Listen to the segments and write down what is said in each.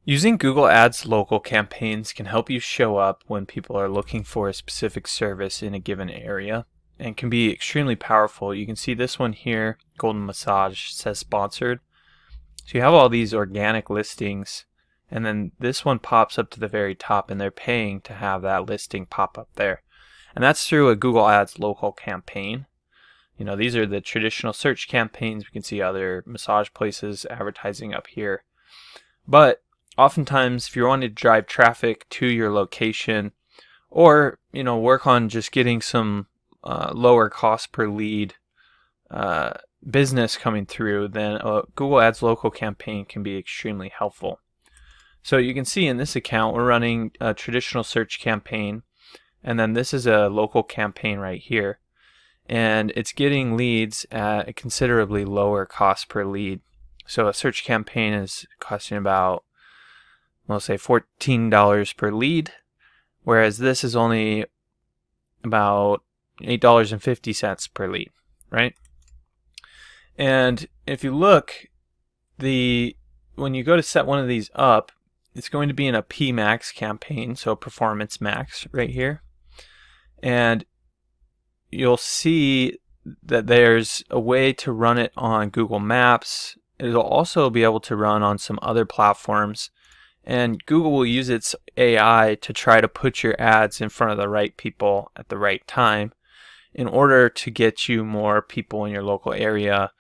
Using Google Ads local campaigns can help you show up when people are looking for a specific service in a given area and can be extremely powerful. You can see this one here, Golden Massage, says sponsored. So you have all these organic listings, and then this one pops up to the very top, and they're paying to have that listing pop up there. And that's through a Google Ads local campaign. You know, these are the traditional search campaigns. We can see other massage places advertising up here. But oftentimes, if you're wanting to drive traffic to your location, or work on just getting some lower cost per lead business coming through, then a Google Ads local campaign can be extremely helpful. So you can see in this account we're running a traditional search campaign, and then this is a local campaign right here, and it's getting leads at a considerably lower cost per lead. So a search campaign is costing about, we'll say, $14 per lead, whereas this is only about $8.50 per lead, right? And if you look, when you go to set one of these up, it's going to be in a PMax campaign, so Performance Max right here. And you'll see that there's a way to run it on Google Maps. It'll also be able to run on some other platforms. And Google will use its AI to try to put your ads in front of the right people at the right time in order to get you more people in your local area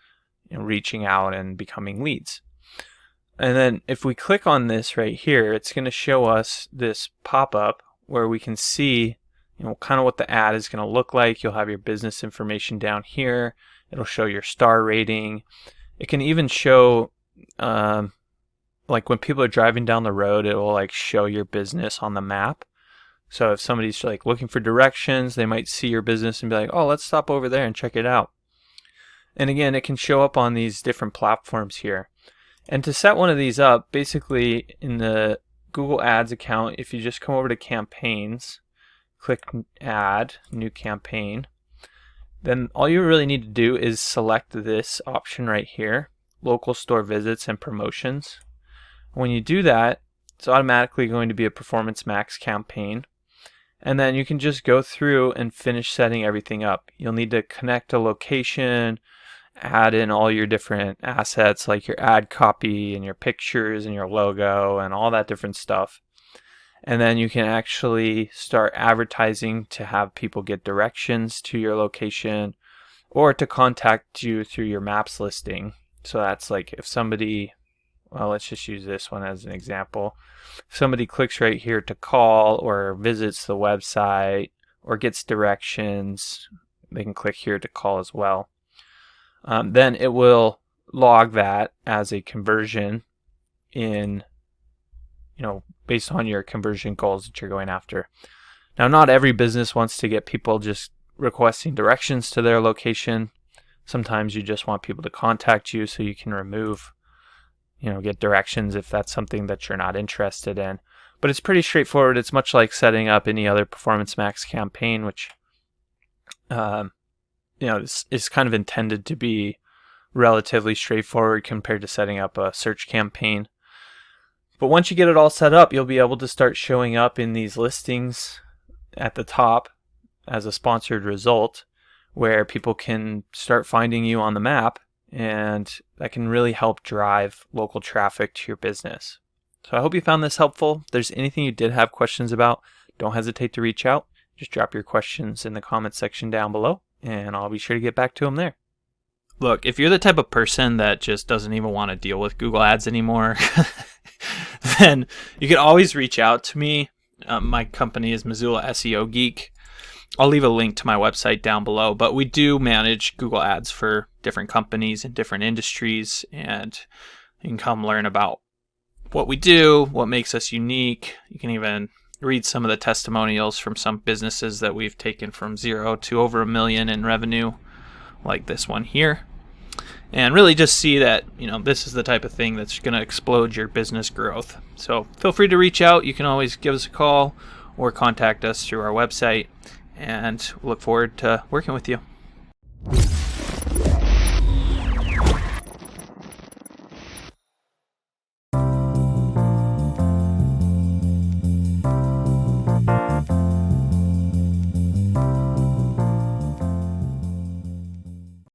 reaching out and becoming leads. And then if we click on this right here, it's going to show us this pop-up where we can see kind of what the ad is going to look like. You'll have your business information down here. It'll show your star rating. It can even show like when people are driving down the road, it will like show your business on the map. So if somebody's like looking for directions, they might see your business and be like, oh, let's stop over there and check it out. And again, it can show up on these different platforms here. And to set one of these up, basically in the Google Ads account, if you just come over to campaigns, click add, new campaign, then all you really need to do is select this option right here, local store visits and promotions. When you do that, it's automatically going to be a Performance Max campaign. And then you can just go through and finish setting everything up. You'll need to connect a location, add in all your different assets like your ad copy and your pictures and your logo and all that different stuff. And then you can actually start advertising to have people get directions to your location or to contact you through your maps listing. So that's like if somebody, well, let's just use this one as an example. If somebody clicks right here to call or visits the website or gets directions, they can click here to call as well. Then it will log that as a conversion in, based on your conversion goals that you're going after. Now, not every business wants to get people just requesting directions to their location. Sometimes you just want people to contact you so you can remove, get directions if that's something that you're not interested in. But it's pretty straightforward. It's much like setting up any other Performance Max campaign, which is kind of intended to be relatively straightforward compared to setting up a search campaign. But once you get it all set up, you'll be able to start showing up in these listings at the top as a sponsored result where people can start finding you on the map, and that can really help drive local traffic to your business. So I hope you found this helpful. If there's anything you did have questions about, don't hesitate to reach out. Just drop your questions in the comments section down below, and I'll be sure to get back to them there. Look, if you're the type of person that just doesn't even want to deal with Google Ads anymore, then you can always reach out to me. My company is Missoula SEO Geek. I'll leave a link to my website down below, but we do manage Google Ads for different companies in different industries, and you can come learn about what we do, what makes us unique. You can even read some of the testimonials from some businesses that we've taken from 0 to over $1 million in revenue, like this one here. And really just see that, this is the type of thing that's going to explode your business growth. So feel free to reach out. You can always give us a call or contact us through our website, and we'll look forward to working with you.